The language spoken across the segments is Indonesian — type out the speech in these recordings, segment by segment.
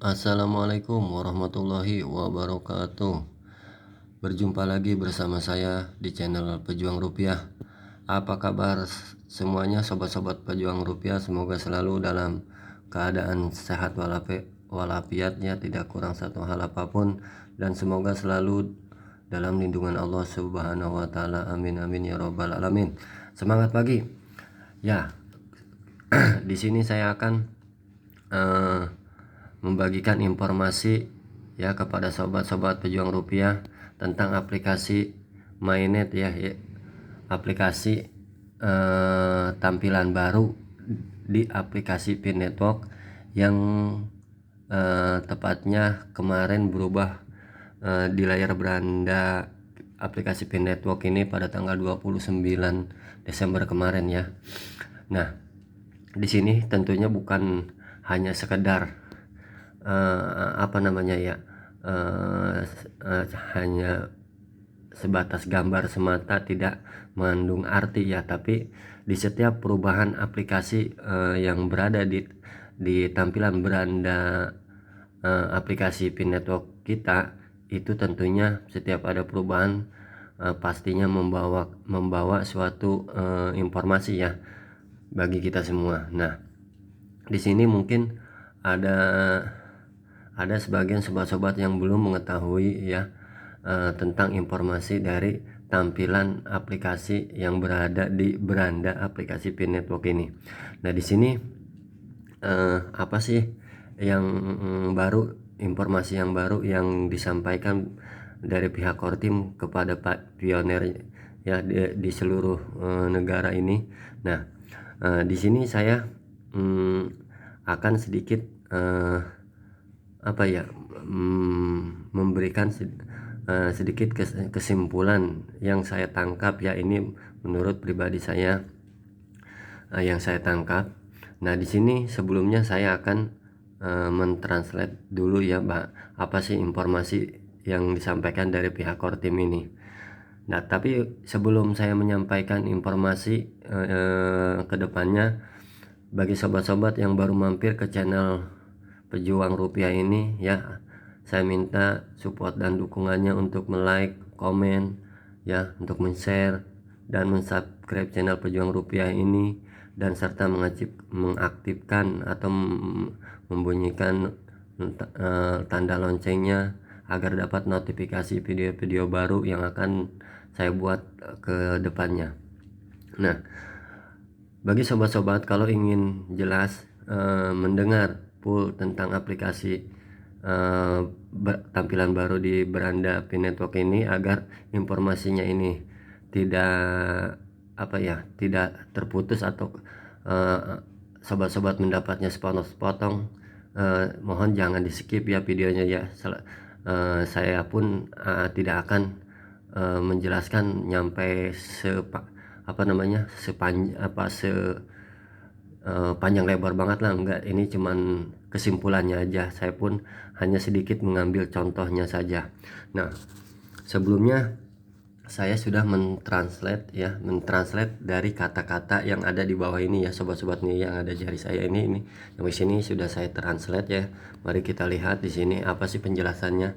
Assalamualaikum warahmatullahi wabarakatuh. Berjumpa lagi bersama saya di channel Pejuang Rupiah. Apa kabar semuanya sobat-sobat Pejuang Rupiah? Semoga selalu dalam keadaan sehat walafiat ya, tidak kurang satu hal apapun, dan semoga selalu dalam lindungan Allah Subhanahu wa taala. Amin amin ya robbal alamin. Semangat pagi. Ya, di sini saya akan membagikan informasi ya kepada sobat-sobat pejuang rupiah tentang aplikasi Mynet ya, aplikasi tampilan baru di aplikasi Pin Network yang tepatnya kemarin berubah di layar beranda aplikasi Pin Network ini pada tanggal 29 Desember kemarin ya. Nah, di sini tentunya bukan hanya sekedar hanya sebatas gambar semata, tidak mengandung arti ya, tapi di setiap perubahan aplikasi yang berada di tampilan beranda aplikasi Pin Network kita, itu tentunya setiap ada perubahan pastinya membawa suatu informasi ya bagi kita semua. Nah, di sini mungkin ada sebagian sobat-sobat yang belum mengetahui ya tentang informasi dari tampilan aplikasi yang berada di beranda aplikasi Pin Network ini. Nah, di sini apa sih yang baru, informasi yang baru yang disampaikan dari pihak Kortim kepada Pak Pioner ya di seluruh negara ini. Nah, di sini saya akan sedikit memberikan sedikit kesimpulan yang saya tangkap ya, ini menurut pribadi saya yang saya tangkap. Nah, di sini sebelumnya saya akan mentranslate dulu ya, Mbak, apa sih informasi yang disampaikan dari pihak Kortim ini. Nah, tapi sebelum saya menyampaikan informasi ke depannya, bagi sobat-sobat yang baru mampir ke channel Pejuang Rupiah ini ya, saya minta support dan dukungannya untuk like, komen ya, untuk share dan subscribe channel Pejuang Rupiah ini, dan serta mengaktifkan atau membunyikan tanda loncengnya agar dapat notifikasi video-video baru yang akan saya buat ke depannya. Nah, bagi sobat-sobat kalau ingin jelas mendengar full tentang aplikasi tampilan baru di beranda Pin Network ini, agar informasinya ini tidak tidak terputus atau sobat-sobat mendapatnya sepotong-sepotong, mohon jangan di skip ya videonya ya. Saya pun tidak akan menjelaskan nyampe panjang lebar banget lah, enggak. Ini cuman kesimpulannya aja, saya pun hanya sedikit mengambil contohnya saja. Nah, sebelumnya saya sudah mentranslate dari kata-kata yang ada di bawah ini ya, sobat-sobat nih yang ada jari saya ini yang di sini sudah saya translate ya. Mari kita lihat di sini apa sih penjelasannya.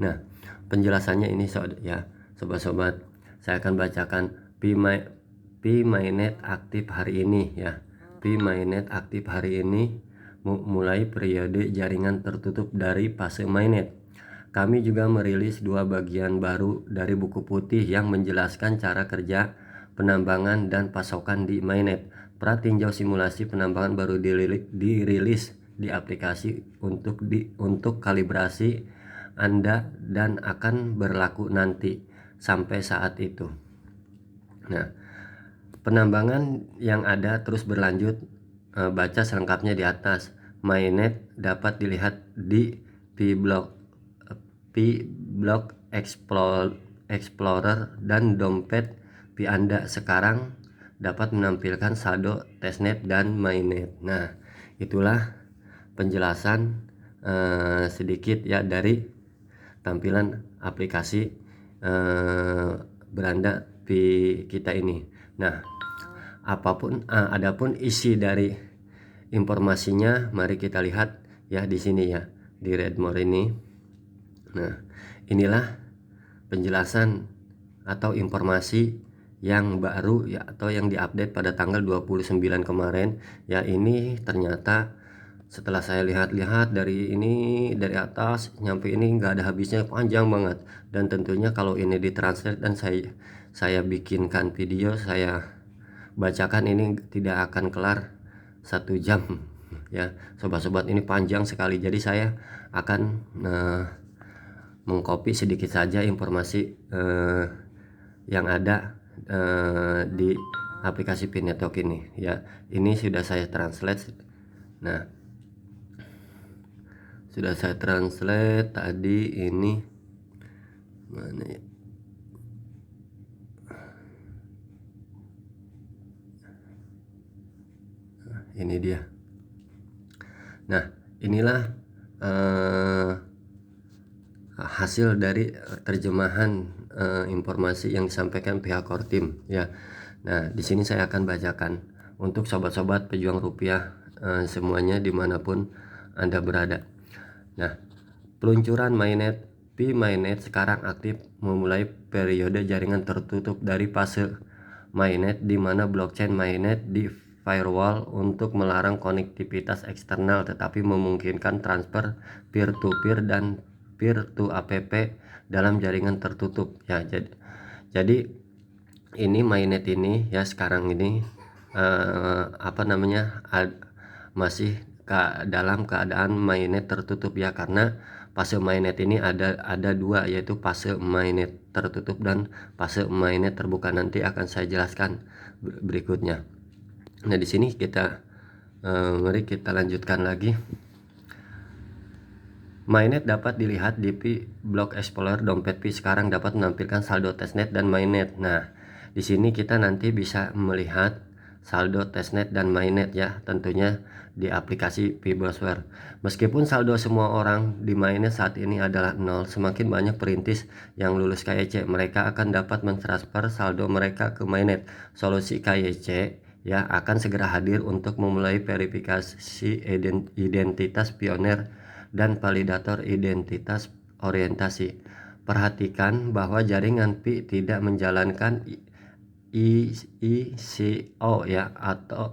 Nah, penjelasannya ini sobat-sobat, saya akan bacakan. Mynet aktif hari ini ya. Mynet aktif hari ini mulai periode jaringan tertutup dari fase Mynet. Kami juga merilis 2 bagian baru dari buku putih yang menjelaskan cara kerja penambangan dan pasokan di Mynet. Pratinjau simulasi penambangan baru dirilis di aplikasi untuk kalibrasi Anda dan akan berlaku nanti sampai saat itu. Nah, penambangan yang ada terus berlanjut. Baca selengkapnya di atas. Mynet dapat dilihat di P-Block Explorer dan dompet Pi Anda sekarang dapat menampilkan saldo testnet dan Mynet. Nah, itulah penjelasan sedikit ya dari tampilan aplikasi beranda Pi kita ini. Nah, adapun isi dari informasinya mari kita lihat ya di sini ya. di Redmore ini. Nah, inilah penjelasan atau informasi yang baru ya, atau yang diupdate pada tanggal 29 kemarin ya. Ini ternyata setelah saya lihat-lihat dari atas nyampe ini nggak ada habisnya, panjang banget. Dan tentunya kalau ini ditranslate dan saya bikinkan video, saya bacakan, ini tidak akan kelar 1 jam ya sobat-sobat, ini panjang sekali. Jadi saya akan mengcopy sedikit saja informasi yang ada di aplikasi Pi Network ini ya. Ini sudah saya translate. Nah, sudah saya translate tadi. Ini mana ya? Ini dia. Nah, inilah hasil dari terjemahan informasi yang disampaikan pihak Kortim ya. Nah, di sini saya akan bacakan untuk sobat-sobat pejuang rupiah semuanya dimanapun Anda berada. Nah, peluncuran mainnet Pi mainnet sekarang aktif memulai periode jaringan tertutup dari fase mainnet, di mana blockchain mainnet di firewall untuk melarang konektivitas eksternal tetapi memungkinkan transfer peer-to-peer dan peer-to-app dalam jaringan tertutup ya. Jadi ini mainnet ini ya sekarang ini masih dalam keadaan mainnet tertutup ya, karena fase mainnet ini ada dua, yaitu fase mainnet tertutup dan fase mainnet terbuka. Nanti akan saya jelaskan berikutnya. Nah, di sini mari kita lanjutkan lagi. Mainnet dapat dilihat di Pi Block Explorer. Dompet Pi sekarang dapat menampilkan saldo testnet dan mainnet. Nah, di sini kita nanti bisa melihat saldo testnet dan mainnet ya, tentunya di aplikasi Pi Browser. Meskipun saldo semua orang di mainnet saat ini adalah 0, semakin banyak perintis yang lulus KYC, mereka akan dapat mentransfer saldo mereka ke mainnet. Solusi KYC ya akan segera hadir untuk memulai verifikasi identitas pioner dan validator identitas orientasi. Perhatikan bahwa jaringan Pi tidak menjalankan ICO ya,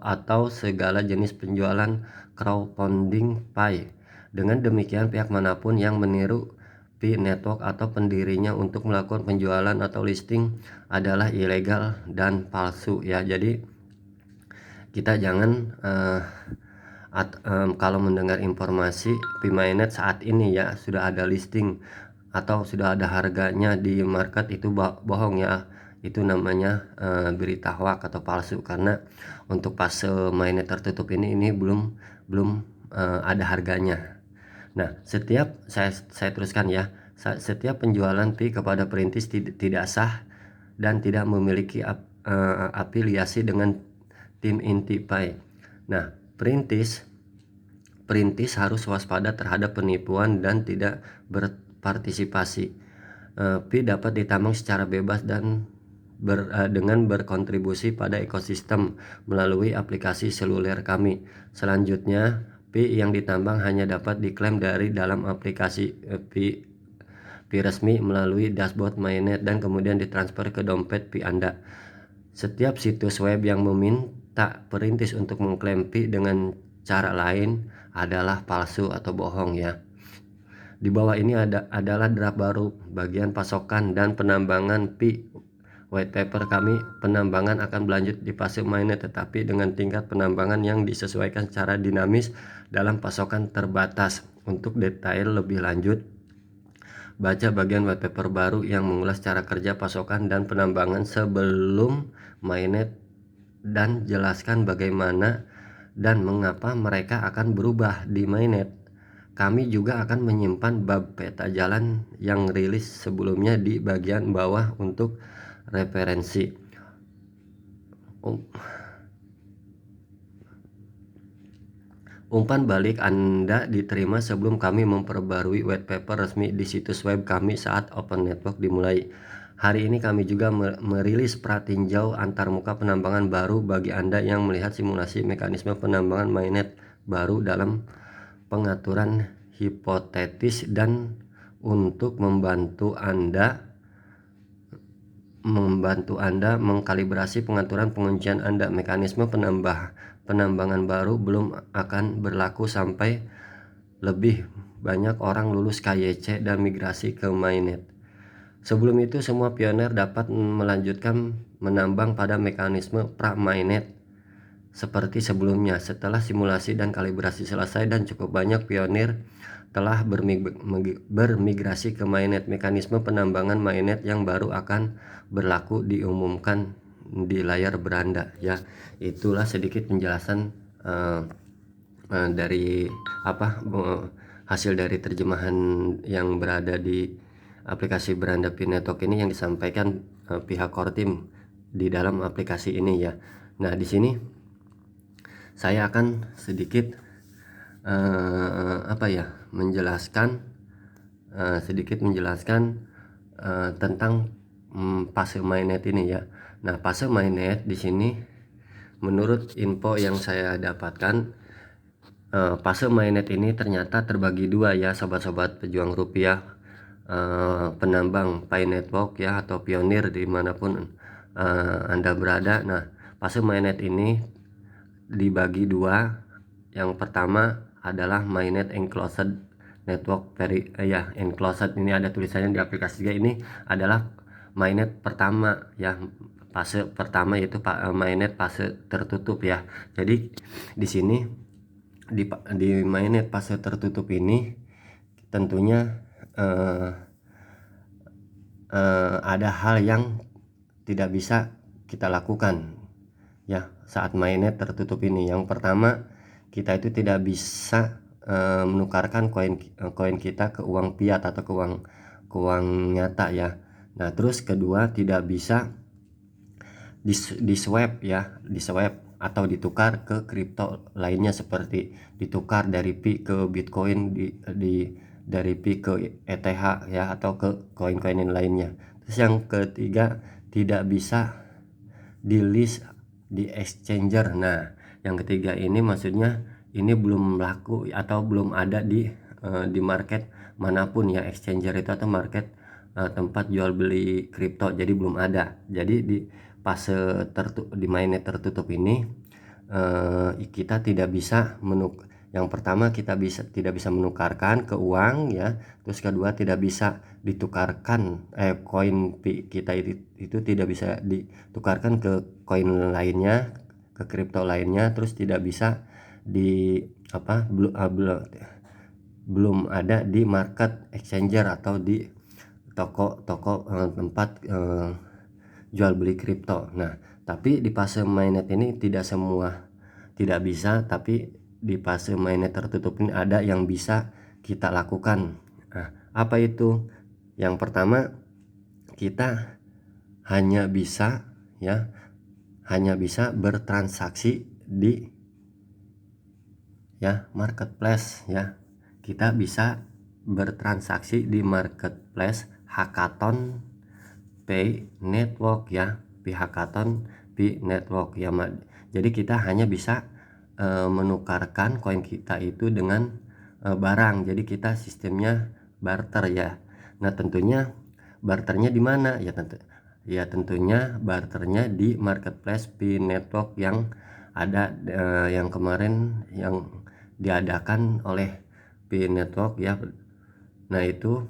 atau segala jenis penjualan crowdfunding Pi. Dengan demikian, pihak manapun yang meniru Pi Network atau pendirinya untuk melakukan penjualan atau listing adalah ilegal dan palsu ya. Jadi kita jangan kalau mendengar informasi Pi mainnet saat ini ya sudah ada listing atau sudah ada harganya di market, itu bohong ya. Itu namanya berita hoax atau palsu, karena untuk fase mainnet tertutup ini belum ada harganya. Nah, saya teruskan ya. Setiap penjualan Pi kepada perintis tidak sah dan tidak memiliki afiliasi dengan tim inti Pi. Nah, perintis harus waspada terhadap penipuan dan tidak berpartisipasi. Pi dapat ditambang secara bebas dan dengan berkontribusi pada ekosistem melalui aplikasi seluler kami. Selanjutnya, Pi yang ditambang hanya dapat diklaim dari dalam aplikasi Pi resmi melalui dashboard mainnet dan kemudian ditransfer ke dompet Pi Anda. Setiap situs web yang meminta perintis untuk mengklaim Pi dengan cara lain adalah palsu atau bohong ya. Di bawah ini adalah draft baru bagian pasokan dan penambangan Pi white paper kami. Penambangan akan berlanjut di fase mainnet, tetapi dengan tingkat penambangan yang disesuaikan secara dinamis dalam pasokan terbatas. Untuk detail lebih lanjut, baca bagian white paper baru yang mengulas cara kerja pasokan dan penambangan sebelum mainnet dan jelaskan bagaimana dan mengapa mereka akan berubah di mainnet. Kami juga akan menyimpan bab peta jalan yang rilis sebelumnya di bagian bawah untuk referensi. Umpan balik Anda diterima sebelum kami memperbarui white paper resmi di situs web kami saat Open Network dimulai. Hari ini kami juga merilis pratinjau antarmuka penambangan baru bagi Anda yang melihat simulasi mekanisme penambangan mainnet baru dalam pengaturan hipotetis dan untuk membantu Anda mengkalibrasi pengaturan penguncian Anda. Mekanisme penambangan baru belum akan berlaku sampai lebih banyak orang lulus KYC dan migrasi ke mainnet. Sebelum itu, semua pioner dapat melanjutkan menambang pada mekanisme pra-mainnet seperti sebelumnya. Setelah simulasi dan kalibrasi selesai dan cukup banyak pionir telah bermigrasi ke mainnet, mekanisme penambangan mainnet yang baru akan berlaku diumumkan di layar beranda. Ya, itulah sedikit penjelasan dari hasil dari terjemahan yang berada di aplikasi Beranda Pi Network ini yang disampaikan pihak core team di dalam aplikasi ini ya. Nah, di sini saya akan sedikit menjelaskan tentang fase mainnet ini ya. Nah, fase mainnet di sini menurut info yang saya dapatkan, fase mainnet ini ternyata terbagi dua ya, sobat-sobat pejuang rupiah, penambang Pi Network ya, atau pionir dimanapun Anda berada. Nah, fase mainnet ini dibagi dua. Yang pertama adalah mainnet enclosed network enclosed ini ada tulisannya di aplikasi juga. Ini adalah mainnet pertama ya, fase pertama, yaitu mainnet fase tertutup ya. Jadi di sini di mainnet fase tertutup ini tentunya ada hal yang tidak bisa kita lakukan ya saat mainnet tertutup ini. Yang pertama, kita itu tidak bisa menukarkan koin kita ke uang fiat atau ke uang nyata ya. Nah, terus kedua, tidak bisa di swap atau ditukar ke kripto lainnya, seperti ditukar dari Pi ke Bitcoin, dari Pi ke ETH ya, atau ke koin-koin lainnya. Terus yang ketiga, tidak bisa di list di exchanger. Nah, yang ketiga ini maksudnya ini belum laku atau belum ada di market manapun ya, exchanger itu atau market tempat jual beli kripto. Jadi belum ada. Jadi di fase di mainnet tertutup ini kita tidak bisa yang pertama, kita tidak bisa menukarkan ke uang ya. Terus kedua, tidak bisa ditukarkan koin kita itu tidak bisa ditukarkan ke koin lainnya, ke kripto lainnya. Terus tidak bisa belum ada di market exchanger atau di toko-toko tempat jual beli kripto. Nah, tapi di fase mainnet ini tidak bisa, tapi di fase mainnet tertutup ini ada yang bisa kita lakukan. Nah, apa itu? Yang pertama, kita hanya bisa bertransaksi di marketplace ya. Kita bisa bertransaksi di marketplace Hackathon Pi Network ya, Hackathon Pi Network ya. Jadi kita hanya bisa menukarkan koin kita itu dengan barang. Jadi kita sistemnya barter ya. Nah, tentunya barternya di mana ya? Tentunya barternya di marketplace Pi Network yang ada yang kemarin yang diadakan oleh Pi Network ya. Nah, itu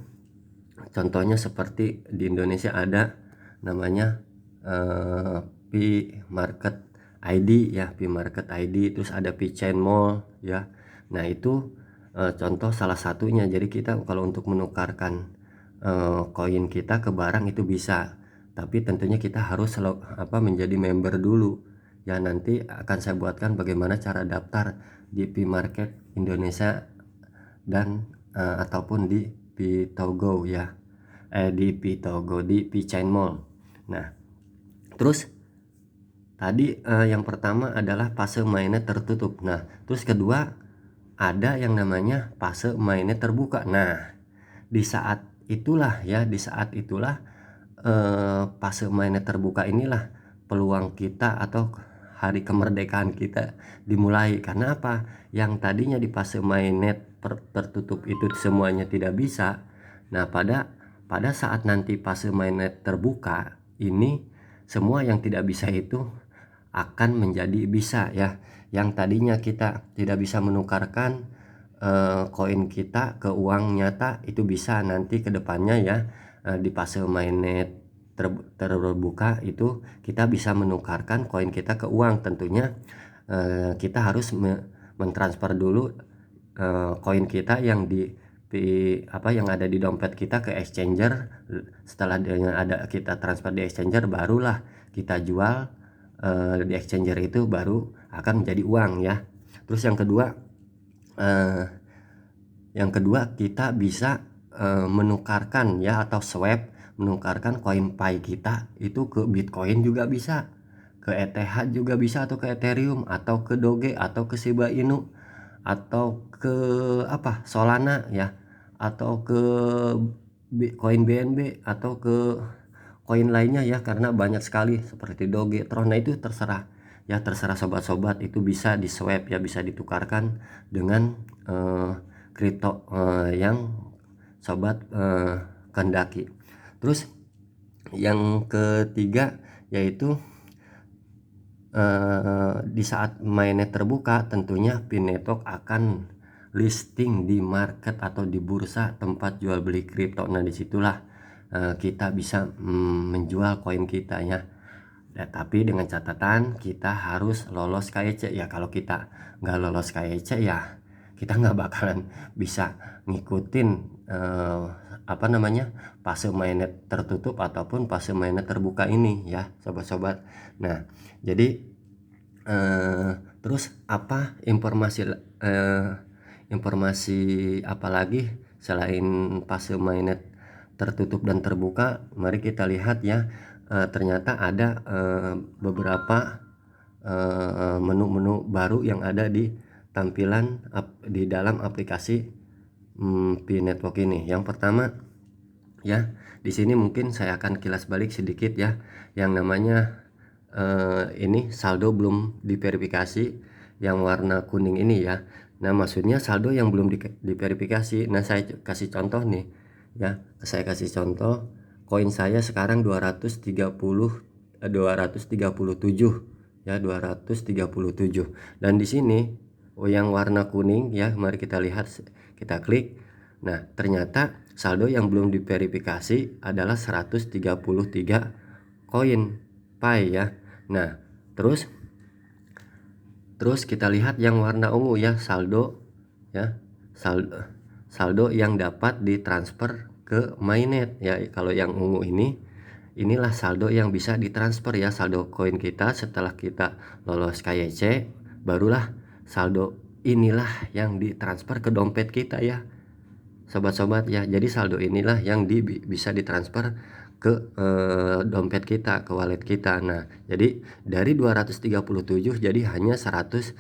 contohnya seperti di Indonesia ada namanya Pi Market ID ya, Pi Market ID. Terus ada Pi Chain Mall ya. Nah, itu contoh salah satunya. Jadi kita kalau untuk menukarkan koin kita ke barang itu bisa, tapi tentunya kita harus menjadi member dulu ya. Nanti akan saya buatkan bagaimana cara daftar di Pi Market Indonesia dan ataupun di Pi Togo ya, di Pi Togo, di Pi Chain Mall. Nah, terus tadi yang pertama adalah fase mainnet tertutup. Nah, terus kedua ada yang namanya fase mainnet terbuka. Nah, di saat itulah fase mainnet terbuka inilah peluang kita atau hari kemerdekaan kita dimulai. Karena apa? Yang tadinya di fase mainnet tertutup itu semuanya tidak bisa. Nah, pada saat nanti fase mainnet terbuka ini, semua yang tidak bisa itu akan menjadi bisa ya. Yang tadinya kita tidak bisa menukarkan koin kita ke uang nyata, itu bisa nanti ke depannya ya. Di fase mainnet terbuka itu kita bisa menukarkan koin kita ke uang. Tentunya kita harus mentransfer dulu koin kita yang yang ada di dompet kita ke exchanger. Setelah kita transfer di exchanger, barulah kita jual di exchanger, itu baru akan menjadi uang ya. Terus yang kedua kita bisa menukarkan ya, atau swap, menukarkan koin Pi kita itu ke Bitcoin juga bisa, ke ETH juga bisa, atau ke Ethereum, atau ke Doge, atau ke Shiba Inu, atau ke Solana ya, atau ke koin BNB, atau ke koin lainnya ya, karena banyak sekali seperti Doge, Tron. Nah, itu terserah ya, terserah sobat-sobat, itu bisa di swap ya, bisa ditukarkan dengan kripto yang sobat kehendaki. Terus yang ketiga yaitu di saat mainnet terbuka, tentunya Finetwork akan listing di market atau di bursa tempat jual beli kripto. Nah, disitulah kita bisa menjual koin kita ya. Tapi dengan catatan kita harus lolos KYC ya. Kalau kita nggak lolos KYC ya, kita nggak bakalan bisa ngikutin fase mainnet tertutup ataupun fase mainnet terbuka ini ya, sobat-sobat. Nah, jadi terus apa informasi apa lagi selain fase mainnet tertutup dan terbuka? Mari kita lihat ya. Ternyata ada beberapa menu-menu baru yang ada di tampilan di dalam aplikasi Finetwork ini. Yang pertama ya, di sini mungkin saya akan kilas balik sedikit ya, yang namanya ini saldo belum diverifikasi, yang warna kuning ini ya. Nah, maksudnya saldo yang belum diverifikasi. Nah, saya kasih contoh nih ya, saya kasih contoh. Koin saya sekarang 237 ya, 237. Dan di sini yang warna kuning ya, mari kita lihat, kita klik. Nah, ternyata saldo yang belum diverifikasi adalah 133 koin Pi ya. Nah, terus kita lihat yang warna ungu ya, saldo ya, saldo yang dapat ditransfer ke mainnet ya. Kalau yang ungu inilah saldo yang bisa ditransfer ya, saldo koin kita setelah kita lolos KYC, barulah saldo inilah yang ditransfer ke dompet kita ya, sobat-sobat ya. Jadi saldo inilah yang bisa ditransfer ke dompet kita, ke wallet kita. Nah, jadi dari 237 jadi hanya 103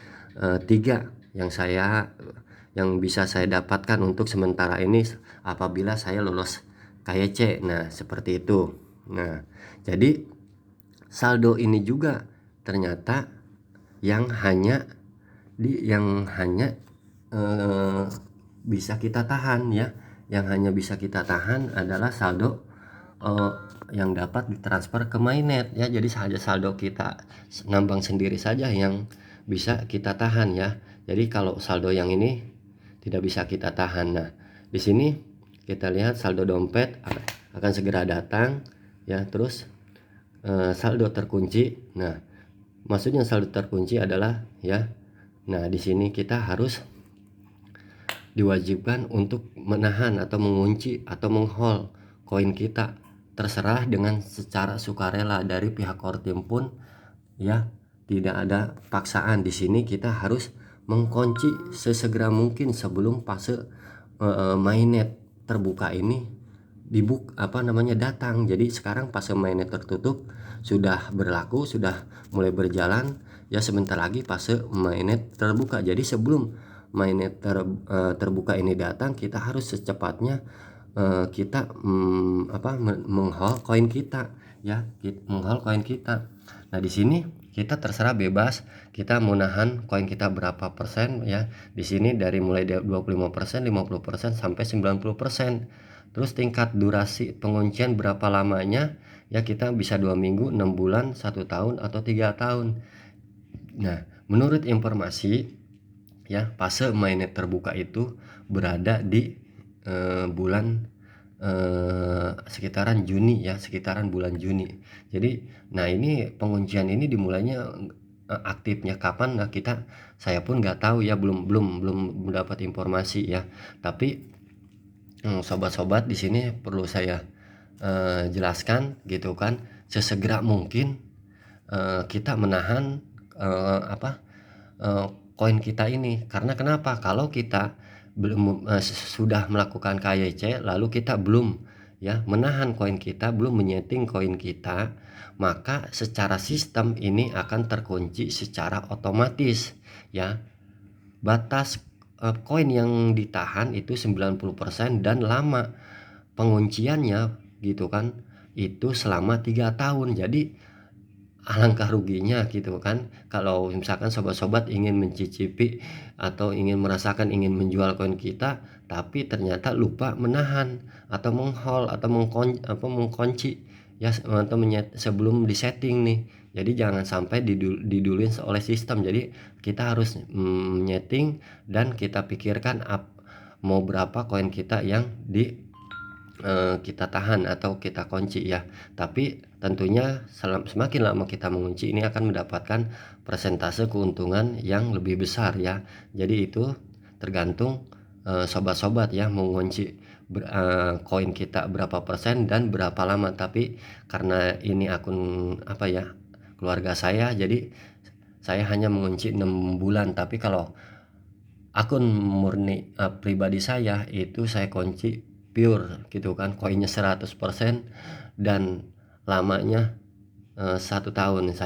yang bisa saya dapatkan untuk sementara ini apabila saya lolos KYC. Nah, seperti itu. Nah, jadi saldo ini juga ternyata yang hanya bisa kita tahan ya. Yang hanya bisa kita tahan adalah saldo yang dapat ditransfer ke mainnet ya. Jadi saja saldo kita ngambang sendiri saja yang bisa kita tahan ya. Jadi kalau saldo yang ini tidak bisa kita tahan. Nah, di sini kita lihat saldo dompet akan segera datang ya. Terus saldo terkunci. Nah, maksudnya saldo terkunci adalah ya, nah di sini kita harus diwajibkan untuk menahan atau mengunci atau menghold koin kita, terserah dengan secara sukarela dari pihak core team pun ya, tidak ada paksaan. Di sini kita harus mengkunci sesegera mungkin sebelum fase mainnet terbuka ini datang. Jadi sekarang fase mainnet tertutup sudah berlaku, sudah mulai berjalan ya, sebentar lagi fase mainnet terbuka. Jadi sebelum mainnet terbuka ini datang, kita harus secepatnya kita menghold koin kita ya, menghold koin kita. Nah, di sini kita terserah bebas, kita mau nahan koin kita berapa persen ya. Di sini dari mulai 25%, 50% sampai 90%. Terus tingkat durasi penguncian berapa lamanya ya, kita bisa 2 minggu, 6 bulan, 1 tahun atau 3 tahun. Nah, menurut informasi ya, fase mainnet terbuka itu berada di bulan sekitaran Juni ya, sekitaran bulan Juni. Jadi, nah ini penguncian ini dimulainya aktifnya kapan? Nah, saya pun nggak tahu ya, belum mendapat informasi ya. Tapi sobat-sobat di sini perlu saya jelaskan gitu kan, sesegera mungkin kita menahan koin kita ini. Karena kenapa? Kalau kita belum sudah melakukan KYC lalu kita belum ya menahan koin kita, belum menyeting koin kita, maka secara sistem ini akan terkunci secara otomatis ya. Batas koin yang ditahan itu 90% dan lama pengunciannya gitu kan, itu selama 3 tahun. Jadi alangkah ruginya gitu kan kalau misalkan sobat-sobat ingin mencicipi atau ingin merasakan, ingin menjual koin kita, tapi ternyata lupa menahan atau menghold atau mengkunci ya, atau sebelum disetting nih. Jadi jangan sampai diduluin oleh sistem. Jadi kita harus menyeting dan kita pikirkan mau berapa koin kita yang kita tahan atau kita kunci ya. Tapi tentunya semakin lama kita mengunci, ini akan mendapatkan persentase keuntungan yang lebih besar ya. Jadi itu tergantung sobat-sobat ya, mengunci koin kita berapa persen dan berapa lama. Tapi karena ini akun keluarga saya, jadi saya hanya mengunci 6 bulan. Tapi kalau akun murni pribadi saya itu saya kunci pure gitu kan, koinnya 100% dan lamanya 1 tahun. Saya